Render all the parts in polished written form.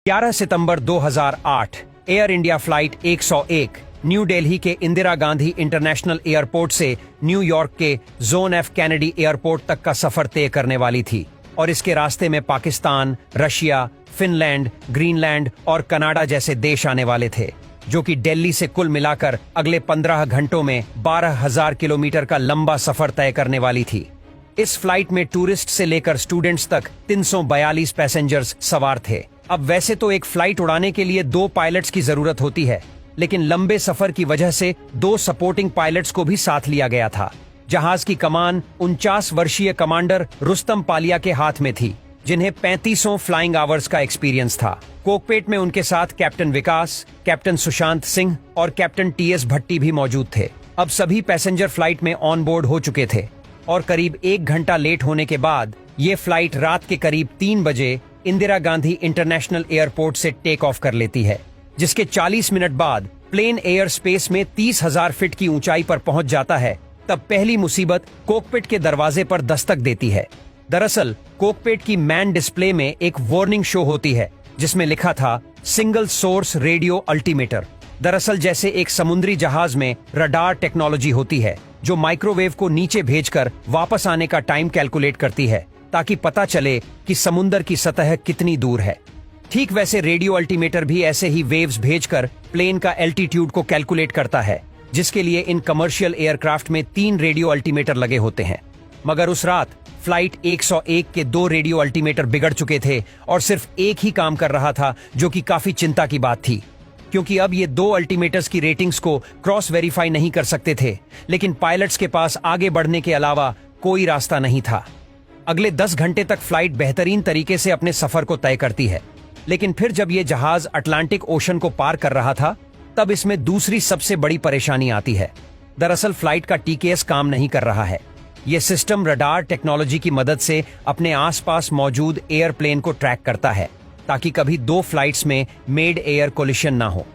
11 सितंबर 2008 air India flight 101 new Delhi के Indira Gandhi international airport से New York के जॉन एफ कैनेडी एयरपोर्ट तक का सफर तय करने वाली थी और इसके रास्ते में पाकिस्तान, रशिया, फिनलैंड, ग्रीनलैंड और कनाडा जैसे देश आने वाले थे, जो कि दिल्ली से कुल मिलाकर अगले 15 घंटों में 12,000 किलोमीटर का लंबा सफर तय करने वाली थी। इस फ्लाइट में टूरिस्ट से लेकर स्टूडेंट्स तक 342 पैसेंजर्स सवार थे। अब वैसे तो एक फ्लाइट उड़ाने के लिए 2 पायलट्स की जरूरत होती है, लेकिन लंबे सफर की वजह से 2 सपोर्टिंग पायलट्स को भी साथ लिया गया था। जहाज की कमान 49 वर्षीय कमांडर रुस्तम पालिया के हाथ में थी, जिन्हें 3500 फ्लाइंग आवर्स का एक्सपीरियंस था। कोकपेट में उनके साथ कैप्टन विकास, कैप्टन सुशांत सिंह और कैप्टन टीएस भट्टी भी मौजूद थे। अब सभी पैसेंजर फ्लाइट में ऑन बोर्ड हो चुके थे और करीब 1 घंटा लेट होने के बाद ये फ्लाइट रात के करीब 3 बजे इंदिरा गांधी इंटरनेशनल एयरपोर्ट से टेक ऑफ कर लेती है, जिसके 40 मिनट बाद प्लेन एयर स्पेस में 30,000 फीट की ऊंचाई पर पहुंच जाता है। तब पहली मुसीबत कोकपिट के दरवाजे पर दस्तक देती है। दरअसल कोकपिट की मैन डिस्प्ले में एक वार्निंग शो होती है, जिसमें लिखा था सिंगल सोर्स रेडियो अल्टीमेटर। दरअसल जैसे एक समुद्री जहाज में रडार टेक्नोलॉजी होती है, जो माइक्रोवेव को नीचे भेजकर वापस आने का टाइम कैलकुलेट करती है, ताकि पता चले कि समुद्र की सतह कितनी दूर है। ठीक वैसे रेडियो अल्टीमेटर भी ऐसे ही वेव्स भेजकर प्लेन का एल्टीट्यूड को कैलकुलेट करता है, जिसके लिए इन कमर्शियल एयरक्राफ्ट में 3 रेडियो अल्टीमेटर लगे होते हैं। मगर उस रात फ्लाइट 101 के 2 रेडियो अल्टीमेटर बिगड़ चुके थे और सिर्फ एक ही काम कर रहा था, जो कि काफी चिंता की बात थी, क्योंकि अब ये 2 अल्टीमेटर्स की रेटिंग्स को क्रॉस वेरीफाई नहीं कर सकते थे। लेकिन पायलट्स के पास आगे बढ़ने के अलावा कोई रास्ता नहीं था। अगले 10 घंटे तक फ्लाइट बेहतरीन तरीके से अपने सफर को तय करती है, लेकिन फिर जब ये जहाज अटलांटिक ओशन को पार कर रहा था, तब इसमें दूसरी सबसे बड़ी परेशानी आती है। दरअसल फ्लाइट का टीकेएस काम नहीं कर रहा है। यह सिस्टम रडार टेक्नोलॉजी की मदद से अपने आसपास मौजूद एयरप्लेन को ट्रैक करता है, ताकि कभी 2 फ्लाइट्स में मिड एयर कोलिशन ना हो।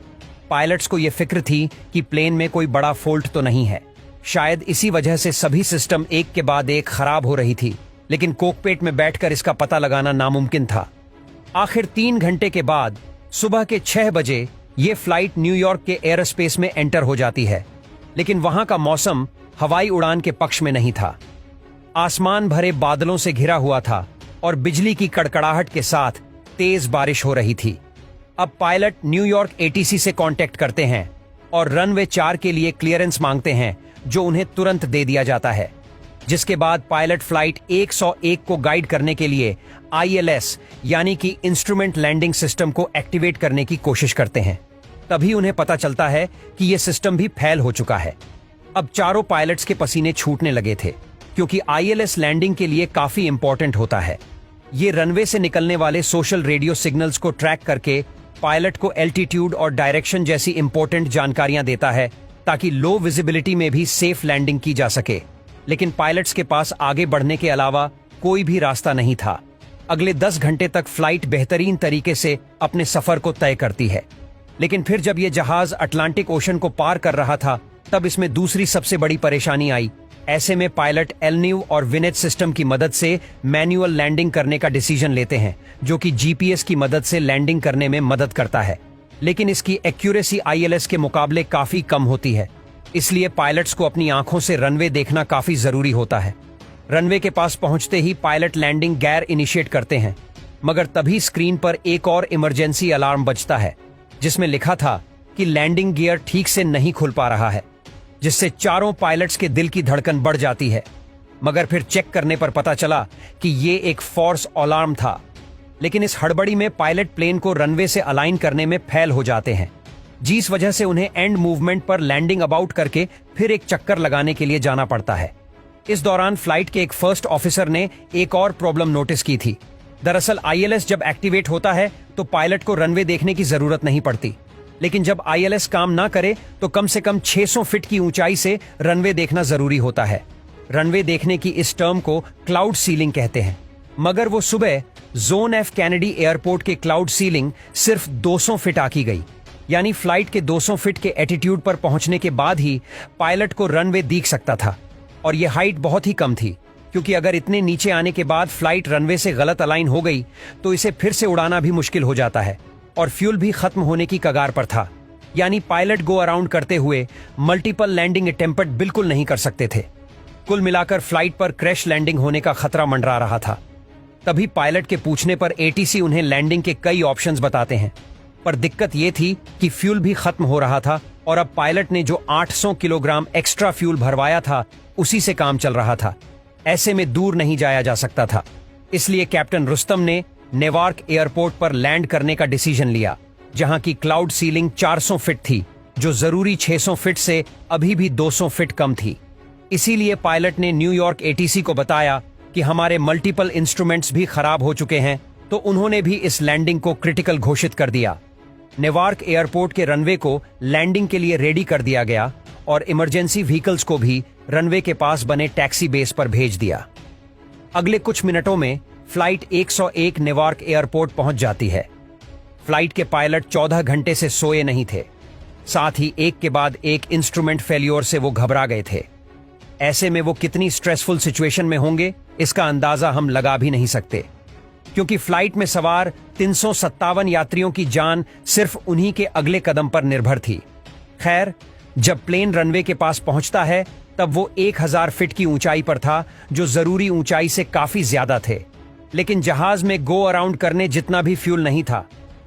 पायलट्स को यह फिक्र थी कि प्लेन में कोई बड़ा फॉल्ट तो नहीं है। शायद इसी वजह से सभी सिस्टम एक के बाद एक खराब हो रही थी, लेकिन कोकपेट में बैठकर इसका पता लगाना नामुमकिन था। आखिर 3 घंटे के बाद सुबह के 6 बजे ये फ्लाइट न्यूयॉर्क के एयरस्पेस में एंटर हो जाती है, लेकिन वहां का मौसम हवाई उड़ान के पक्ष में नहीं था। आसमान भरे बादलों से घिरा हुआ था और बिजली की कड़कड़ाहट के साथ तेज बारिश हो रही थी। अब पायलट न्यूयॉर्क एटीसी से कांटेक्ट करते हैं और रनवे 4 के लिए क्लियरेंस मांगते हैं, जो उन्हें तुरंत दे दिया जाता है। जिसके बाद पायलट फ्लाइट 101 को गाइड करने के लिए ILS यानी कि इंस्ट्रूमेंट लैंडिंग सिस्टम को एक्टिवेट करने की कोशिश करते हैं। तभी उन्हें पता चलता है कि यह सिस्टम भी फेल हो चुका है। अब चारों पायलट्स के पसीने छूटने लगे थे, क्योंकि ILS लैंडिंग के लिए काफी इंपॉर्टेंट होता है। ये रनवे से निकलने वाले सोशल रेडियो सिग्नल्स को ट्रैक करके पायलट को एल्टीट्यूड और डायरेक्शन जैसी इंपॉर्टेंट जानकारियां देता है, ताकि लो विजिबिलिटी में भी सेफ लैंडिंग की जा सके। लेकिन पायलट्स के पास आगे बढ़ने के अलावा कोई भी रास्ता नहीं था। अगले 10 घंटे तक फ्लाइट बेहतरीन तरीके से अपने सफर को तय करती है, लेकिन फिर जब यह जहाज अटलांटिक ओशन को पार कर रहा था, तब इसमें दूसरी सबसे बड़ी परेशानी आई। ऐसे में पायलट एलन्यू और विनेट सिस्टम की मदद से मैन्युअल लैंडिंग करने का डिसीजन लेते हैं, जो कि GPS की मदद से लैंडिंग करने में मदद करता है, लेकिन इसकी एक्यूरेसी ILS के मुकाबले काफी कम होती है। इसलिए पायलट्स को अपनी आंखों से रनवे देखना काफी जरूरी होता है। रनवे के पास पहुंचते ही पायलट लैंडिंग गियर इनिशिएट करते हैं, मगर तभी स्क्रीन पर एक और इमरजेंसी अलार्म बजता है, जिसमें लिखा था कि लैंडिंग गियर ठीक से नहीं खुल पा रहा है, जिससे चारों पायलट्स के दिल की धड़कन बढ़ जाती है। मगर फिर चेक करने पर पता चला कि ये एक फॉल्स अलार्म था। लेकिन इस हड़बड़ी में पायलट प्लेन को रनवे से अलाइन करने में फेल हो जाते हैं, जिस वजह से उन्हें एंड मूवमेंट पर लैंडिंग अबाउट करके फिर एक चक्कर लगाने के लिए जाना पड़ता है। इस दौरान फ्लाइट के एक फर्स्ट ऑफिसर ने एक और प्रॉब्लम नोटिस की थी। दरअसल ILS जब एक्टिवेट होता है तो पायलट को रनवे देखने की जरूरत नहीं पड़ती, लेकिन जब ILS काम ना करे तो कम से कम 600 फीट की ऊंचाई से रनवे देखना जरूरी होता है। रनवे देखने की इस टर्म को क्लाउड सीलिंग कहते हैं। मगर वो सुबह जॉन एफ कैनेडी एयरपोर्ट के क्लाउड सीलिंग सिर्फ 200 फीट आकी गई, यानी फ्लाइट के 200 फीट के एटीट्यूड पर पहुंचने के बाद ही पायलट को रनवे दिख सकता था। और यह हाइट बहुत ही कम थी, क्योंकि अगर इतने नीचे आने के बाद फ्लाइट रनवे से गलत अलाइन हो गई तो इसे फिर से उड़ाना भी मुश्किल हो जाता है। और फ्यूल भी खत्म होने की कगार पर था। यानी पायलट गो अराउंड करते हुए मल्टीपल लैंडिंग अटेम्प्ट बिल्कुल नहीं कर सकते थे। कुल मिलाकर फ्लाइट पर क्रैश लैंडिंग होने का खतरा मंडरा रहा था। तभी पायलट के पूछने पर एटीसी उन्हें लैंडिंग के कई ऑप्शंस बताते हैं, पर दिक्कत यह थी कि फ्यूल भी खत्म हो रहा था और अब पायलट ने जो 800 किलोग्राम एक्स्ट्रा फ्यूल भरवाया था उसी से काम चल रहा था। ऐसे में दूर नहीं जाया जा सकता था। इसलिए कैप्टन रुस्तम ने नेवार्क एयरपोर्ट पर लैंड करने का डिसीजन लिया, जहां की क्लाउड सीलिंग 400 फीट थी, जो जरूरी 600 फीट से अभी भी 200 फीट कम थी। इसीलिए पायलट ने न्यूयॉर्क एटीसी को बताया कि हमारे मल्टीपल इंस्ट्रूमेंट्स भी खराब हो चुके हैं, तो उन्होंने भी इस लैंडिंग को क्रिटिकल घोषित कर दिया। नेवार्क एयरपोर्ट के रनवे को लैंडिंग के लिए रेडी कर दिया गया और इमरजेंसी व्हीकल्स को भी रनवे के पास बने टैक्सी बेस पर भेज दिया। अगले कुछ मिनटों में फ्लाइट 101 नेवार्क एयरपोर्ट पहुंच जाती है। फ्लाइट के पायलट 14 घंटे से सोए नहीं थे, साथ ही एक के बाद एक इंस्ट्रूमेंट फेल्योर से वो घबरा गए थे। ऐसे में वो कितनी स्ट्रेसफुल सिचुएशन में होंगे इसका अंदाजा हम लगा भी नहीं सकते, क्योंकि फ्लाइट में सवार 357 यात्रियों की जान सिर्फ उन्हीं के अगले कदम पर निर्भर थी। खैर, जब प्लेन रनवे के पास पहुंचता है तब वो 1000 फीट की ऊंचाई पर था, जो जरूरी ऊंचाई से काफी ज्यादा थे। लेकिन जहाज में गो अराउंड करने जितना भी फ्यूल नहीं था,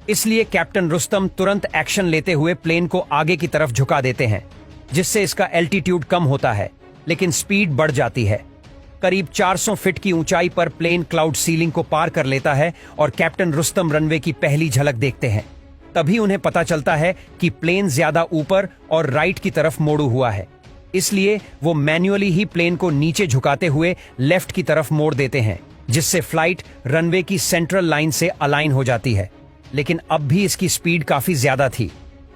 इसलिए कैप्टन रुस्तम तुरंत एक्शन लेते हुए प्लेन को आगे की तरफ झुका देते हैं, जिससे इसका एल्टीट्यूड कम होता है लेकिन स्पीड बढ़ जाती है। करीब 400 फीट की ऊंचाई पर प्लेन क्लाउड सीलिंग को पार कर लेता है और कैप्टन रुस्तम रनवे की पहली झलक देखते हैं। तभी उन्हें पता चलता है कि प्लेन ज्यादा ऊपर और राइट की तरफ मोड़ू हुआ है। इसलिए वो मैन्युअली ही प्लेन को नीचे झुकाते हुए लेफ्ट की तरफ मोड़ देते हैं, जिससे फ्लाइट रनवे की सेंट्रल लाइन से अलाइन हो जाती है। लेकिन अब भी इसकी स्पीड काफी ज्यादा थी,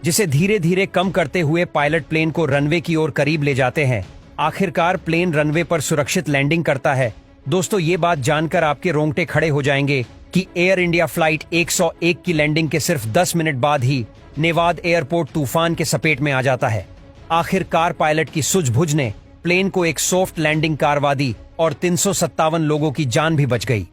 जिसे धीरे धीरे कम करते हुए पायलट प्लेन को रनवे की ओर करीब ले जाते हैं। आखिरकार प्लेन रनवे पर सुरक्षित लैंडिंग करता है। दोस्तों, ये बात जानकर आपके रोंगटे खड़े हो जाएंगे कि एयर इंडिया फ्लाइट 101 की लैंडिंग के सिर्फ 10 मिनट बाद ही नेवाद एयरपोर्ट तूफान के सपेट में आ जाता है। आखिरकार पायलट की सूझबूझ ने प्लेन को एक सॉफ्ट लैंडिंग करवा दी और 357 लोगों की जान भी बच गई।